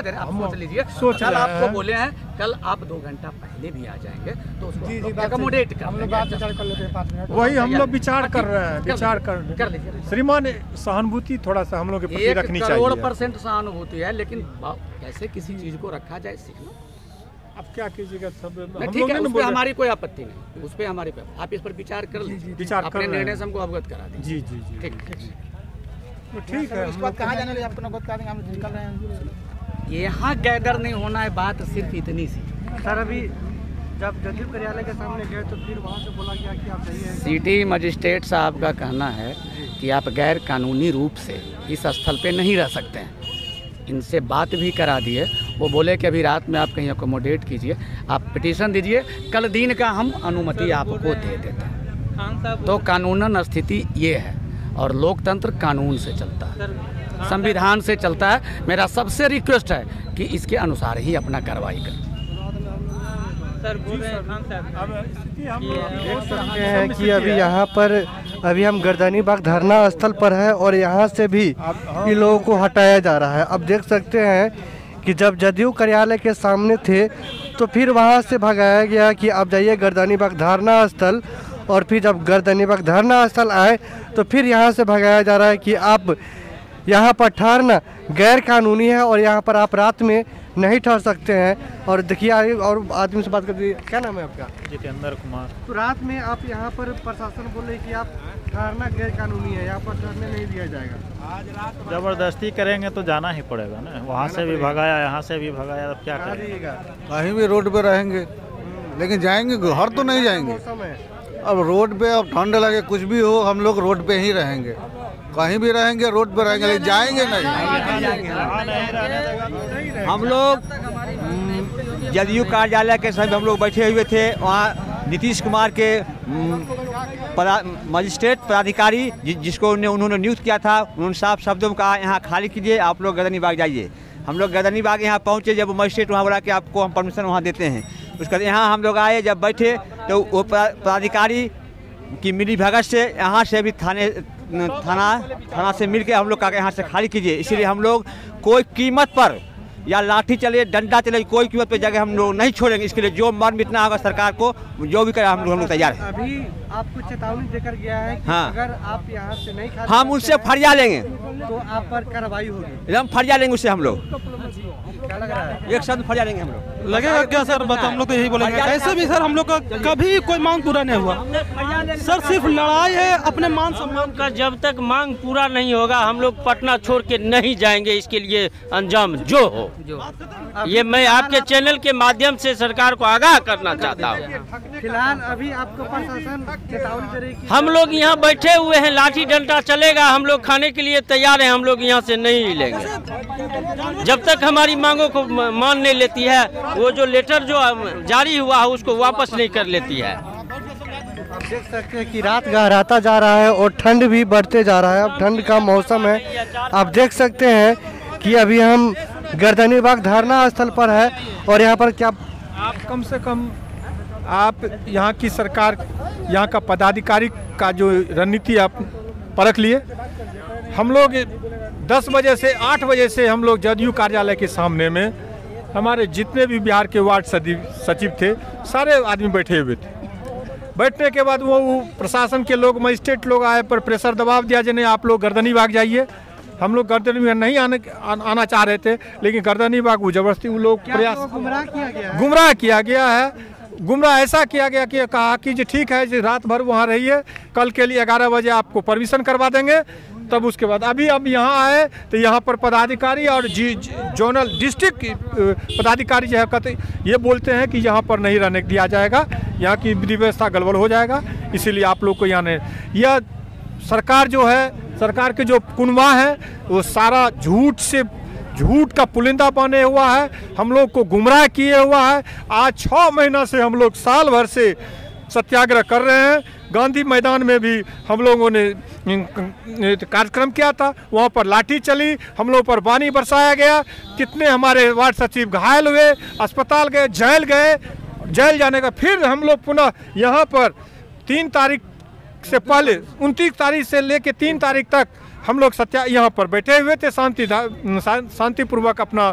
समझ रहे हैं, आप सोच लीजिए। कल आपको बोले हैं, कल आप 2 घंटा पहले भी आ जाएंगे तो उसको अकोमोडेट कर लेंगे। वही हम लोग विचार कर रहे हैं, विचार कर लीजिए। श्रीमान, सहानुभूति थोड़ा सा हम लोग के प्रति रखनी चाहिए। 1 करोड़ % सहानुभूति है, लेकिन कैसे किसी चीज को रखा जाए सीखना। अब क्या कीजिएगा, सब ठीक है, उस पर हमारी कोई आपत्ति नहीं, उस पर हमारी, आप इस पर विचार कर लीजिए, विचार अपने निर्णय से हमको अवगत करा दीजिए। जी जी जी, ठीक है। इसके बाद कहाँ जाने लगे, आपको नौबत करा देंगे, हम निकल रहे हैं। यहाँ गैदर नहीं होना है, बात सिर्फ इतनी सी। सर अभी जब जदयू कार्यालय के सामने गए तो फिर वहाँ से बोला गया कि आप जाइए। सिटी मजिस्ट्रेट साहब का कहना है कि आप गैर कानूनी रूप से इस स्थल पे नहीं रह सकते हैं। इनसे बात भी करा दिए, वो बोले कि अभी रात में आप कहीं अकोमोडेट कीजिए, आप पिटीशन दीजिए, कल दिन का हम अनुमति आपको दे देते हैं। तो कानूनन स्थिति ये है, और लोकतंत्र कानून से चलता है, संविधान से चलता है। मेरा सबसे रिक्वेस्ट है कि इसके अनुसार ही अपना कार्रवाई करें। सर बोल रहे हैं खान साहब, अब स्थिति हम देख सकते हैं कि अभी यहाँ पर हम गर्दनी बाग धरना स्थल पर है और यहाँ से भी इन लोगों को हटाया जा रहा है। अब देख सकते हैं कि जब जदयू कार्यालय के सामने थे तो फिर वहाँ से भगाया गया कि आप जाइए गर्दनी बाग धरना स्थल, और फिर जब गर्दनी बाग धरना स्थल आए तो फिर यहाँ से भगाया जा रहा है कि आप यहाँ पर ठहरना गैर कानूनी है और यहाँ पर आप रात में नहीं ठहर सकते हैं। और देखिए, और आदमी से बात कर दीजिए, क्या नाम है आपका? जितेंद्र कुमार। तो रात में आप यहाँ पर प्रशासन बोल रहे कि आप ठहरना गैर कानूनी है, यहाँ पर ठहरने नहीं दिया जाएगा। जबरदस्ती करेंगे तो जाना ही पड़ेगा ना, वहाँ से भी भगाया, यहाँ से भी भगाया, अब क्या करेंगे? कहीं भी रोड पे रहेंगे, लेकिन जाएंगे घर तो नहीं जाएंगे। अब रोड पे, अब ठंड लगे कुछ भी हो, हम लोग रोड पे ही रहेंगे, कहीं भी रहेंगे रोड पे रहेंगे, लेकिन जाएंगे नहीं। हम लोग जदयू कार्यालय के समय हम लोग बैठे हुए थे, वहाँ नीतीश कुमार के मजिस्ट्रेट पदाधिकारी जिसको उन्होंने नियुक्त किया था, उन्होंने साफ शब्दों में कहा यहाँ खाली कीजिए, आप लोग गर्दनी बाग जाइए। हम लोग गर्दनी बाग यहाँ पहुँचे, जब मजिस्ट्रेट वहाँ बोला कि आपको हम परमिशन वहाँ देते हैं, उसके बाद यहाँ हम लोग आए, जब बैठे तो वो पदाधिकारी की मिली भगत से यहाँ से भी थाना से मिल के हम लोग कहा यहाँ से खाली कीजिए। इसीलिए हम लोग कोई कीमत पर, या लाठी चले डंडा चले, कोई कीमत पर जगह हम लोग नहीं छोड़ेंगे। इसके लिए जो मर मिटना होगा सरकार को, जो भी करे हम लोग तैयार हैं। अभी आपको चेतावनी देकर गया है कि हाँ, अगर आप यहाँ से नहीं खाते हम उनसे फरिया लेंगे तो आप पर कार्रवाई होगी। एकदम फरिया लेंगे उससे, हम लोग क्या लग रहा है? एक शब्द फरिया लेंगे हम लोग। लगेगा क्या सर? बता, हम लोग तो यही बोलेंगे। ऐसे भी सर हम लोग का कभी कोई मांग पूरा नहीं हुआ सर, सिर्फ लड़ाई है अपने मान सम्मान का। जब तक मांग पूरा नहीं होगा हम लोग पटना छोड़ के नहीं जाएंगे। इसके लिए अंजाम जो हो, ये मैं आपके चैनल के माध्यम से सरकार को आगाह करना चाहता हूँ। फिलहाल अभी आपको प्रशासन चेतावनी दे रही है कि हम लोग यहाँ बैठे हुए हैं, लाठी डंडा चलेगा, हम लोग खाने के लिए तैयार हैं, हम लोग यहाँ से नहीं लेंगे जब तक हमारी मांगों को मान नहीं लेती है। वो जो लेटर जो जारी हुआ है उसको वापस नहीं कर लेती है। आप देख सकते हैं कि रात गहराता जा रहा है और ठंड भी बढ़ते जा रहा है। अब ठंड का मौसम है। आप देख सकते हैं कि अभी हम गर्दनी बाग धरना स्थल पर है और यहाँ पर क्या आप कम से कम आप यहाँ की सरकार, यहाँ का पदाधिकारी का जो रणनीति आप परख लिए। हम लोग 10 बजे से 8 बजे से हम लोग जदयू कार्यालय के सामने में, हमारे जितने भी बिहार के वार्ड सचिव थे सारे आदमी बैठे हुए थे। बैठने के बाद वो प्रशासन के लोग, मजिस्ट्रेट लोग आए, पर प्रेशर दबाव दिया जिन्हें आप लोग गर्दनी बाग जाइए। हम लोग गर्दनी बाग नहीं आना चाह रहे थे, लेकिन गर्दनी बाग वो जबरदस्ती वो लोग प्रयास, गुमराह किया गया है। गुमराह ऐसा किया गया कि कहा कि जी ठीक है जी, रात भर वहाँ रहिए, कल के लिए 11 बजे आपको परमिशन करवा देंगे। तब उसके बाद अभी अब यहाँ आए तो यहाँ पर पदाधिकारी और जोनल डिस्ट्रिक्ट पदाधिकारी जो है कहते ये बोलते हैं कि यहाँ पर नहीं रहने दिया जाएगा, यहाँ की विधि व्यवस्था गड़बड़ हो जाएगा, इसीलिए आप लोग को यहाँ नहीं। यह सरकार जो है, सरकार के जो कुनवा है वो सारा झूठ का पुलिंदा बने हुआ है, हम लोग को गुमराह किए हुआ है। आज 6 महीना से हम लोग साल भर से सत्याग्रह कर रहे हैं। गांधी मैदान में भी हम लोगों ने कार्यक्रम किया था, वहाँ पर लाठी चली, हम लोग पर पानी बरसाया गया, कितने हमारे वार्ड सचिव घायल हुए, अस्पताल गए, जेल जाने का। फिर हम लोग पुनः यहाँ पर 3 तारीख से पहले 29 तारीख से लेके 3 तारीख तक हम लोग यहाँ पर बैठे हुए थे, शांतिपूर्वक अपना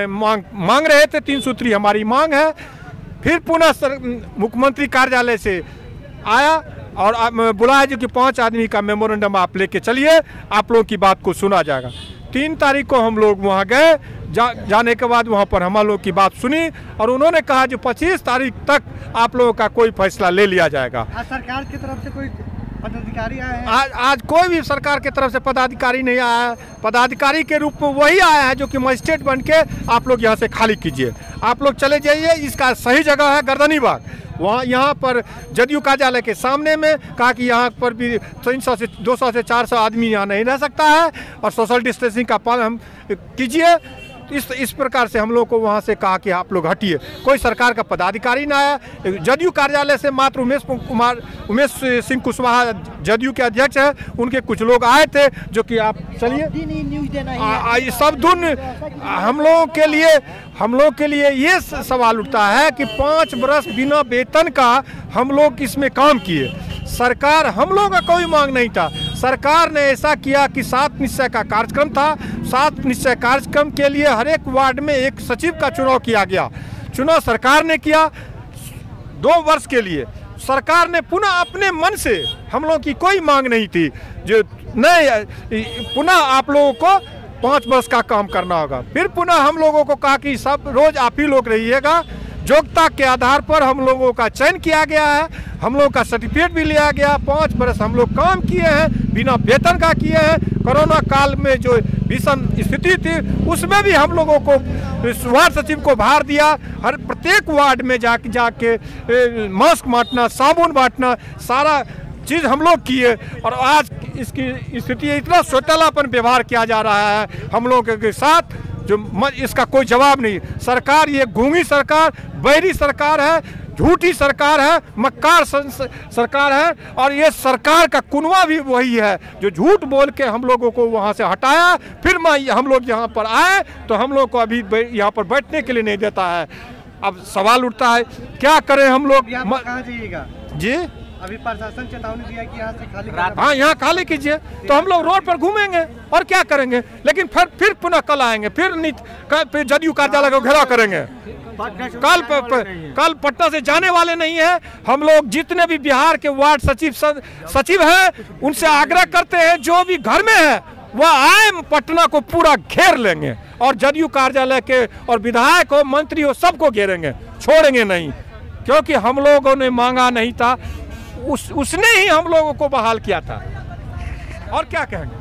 मांग रहे थे। 3 सूत्री हमारी मांग है। फिर पुनः मुख्यमंत्री कार्यालय से आया और बुलाया जो कि 5 आदमी का मेमोरेंडम आप लेके चलिए, आप लोगों की बात को सुना जाएगा। 3 तारीख को हम लोग वहाँ गए। जाने के बाद वहाँ पर हम लोग की बात सुनी और उन्होंने कहा जो 25 तारीख तक आप लोगों का कोई फैसला ले लिया जाएगा। सरकार की तरफ से कोई पदाधिकारी आए हैं? आज कोई भी सरकार की तरफ से पदाधिकारी नहीं आया है। पदाधिकारी के रूप में वही आया है जो कि मजिस्ट्रेट बन के आप लोग यहाँ से खाली कीजिए, आप लोग चले जाइए। इसका सही जगह है गर्दनी बाग। वहाँ यहाँ पर जदयू कार्यालय के सामने में कहा कि यहाँ पर भी 200 से 400 आदमी यहाँ नहीं रह सकता है और सोशल डिस्टेंसिंग का पालन कीजिए। इस प्रकार से हम लोग को वहाँ से कहा कि आप लोग हटिए। कोई सरकार का पदाधिकारी ना आया। जदयू कार्यालय से मात्र उमेश सिंह कुशवाहा जदयू के अध्यक्ष हैं, उनके कुछ लोग आए थे जो कि आप चलिए सब दिन हम लोगों के लिए ये सवाल उठता है कि 5 बरस बिना वेतन का हम लोग इसमें काम किए। सरकार हम लोगों का कोई मांग नहीं था। सरकार ने ऐसा किया कि 7 निश्चय का कार्यक्रम था। 7 निश्चय कार्यक्रम के लिए हर एक वार्ड में एक सचिव का चुनाव किया गया। चुनाव सरकार ने किया 2 वर्ष के लिए। सरकार ने पुनः अपने मन से, हम लोगों की कोई मांग नहीं थी जो नहीं, पुनः आप लोगों को 5 वर्ष का काम करना होगा। फिर पुनः हम लोगों को कहा कि सब रोज आप ही लोग रहिएगा। योग्यता के आधार पर हम लोगों का चयन किया गया है, हम लोगों का सर्टिफिकेट भी लिया गया। 5 वर्ष हम लोग काम किए हैं, बिना वेतन का किए हैं। कोरोना काल में जो भीषण स्थिति थी उसमें भी हम लोगों को वार्ड सचिव को भार दिया। हर प्रत्येक वार्ड में जाके मास्क बांटना, साबुन बांटना, सारा चीज़ हम लोग किए। और आज इसकी स्थिति इतना सौतेलापन व्यवहार किया जा रहा है हम लोगों के साथ जो इसका कोई जवाब नहीं। सरकार ये गूंगी सरकार, बहरी सरकार है, झूठी सरकार है, मक्कार सरकार है। और ये सरकार का कुनवा भी वही है जो झूठ बोल के हम लोगों को वहाँ से हटाया। फिर हम लोग यहाँ पर आए तो हम लोग को अभी यहाँ पर बैठने के लिए नहीं देता है। अब सवाल उठता है क्या करें हम लोग। कहाँ जाइएगा जी? अभी प्रशासन चेतावनी दिया कि यहाँ से खाली, हाँ यहाँ खाली कीजिए तो हम लोग रोड पर घूमेंगे और क्या करेंगे। लेकिन फिर पुनः कल आएंगे, फिर जदयू कार्यालय को घेराव करेंगे। कल पटना से जाने वाले नहीं है हम लोग। जितने भी बिहार के वार्ड सचिव हैं उनसे आग्रह करते हैं जो भी घर में है वह आए, पटना को पूरा घेर लेंगे और जदयू कार्यालय के और विधायक हो, मंत्री हो, सबको घेरेंगे, छोड़ेंगे नहीं। क्योंकि हम लोगों ने मांगा नहीं था, उसने ही हम लोगों को बहाल किया था। और क्या कहेंगे।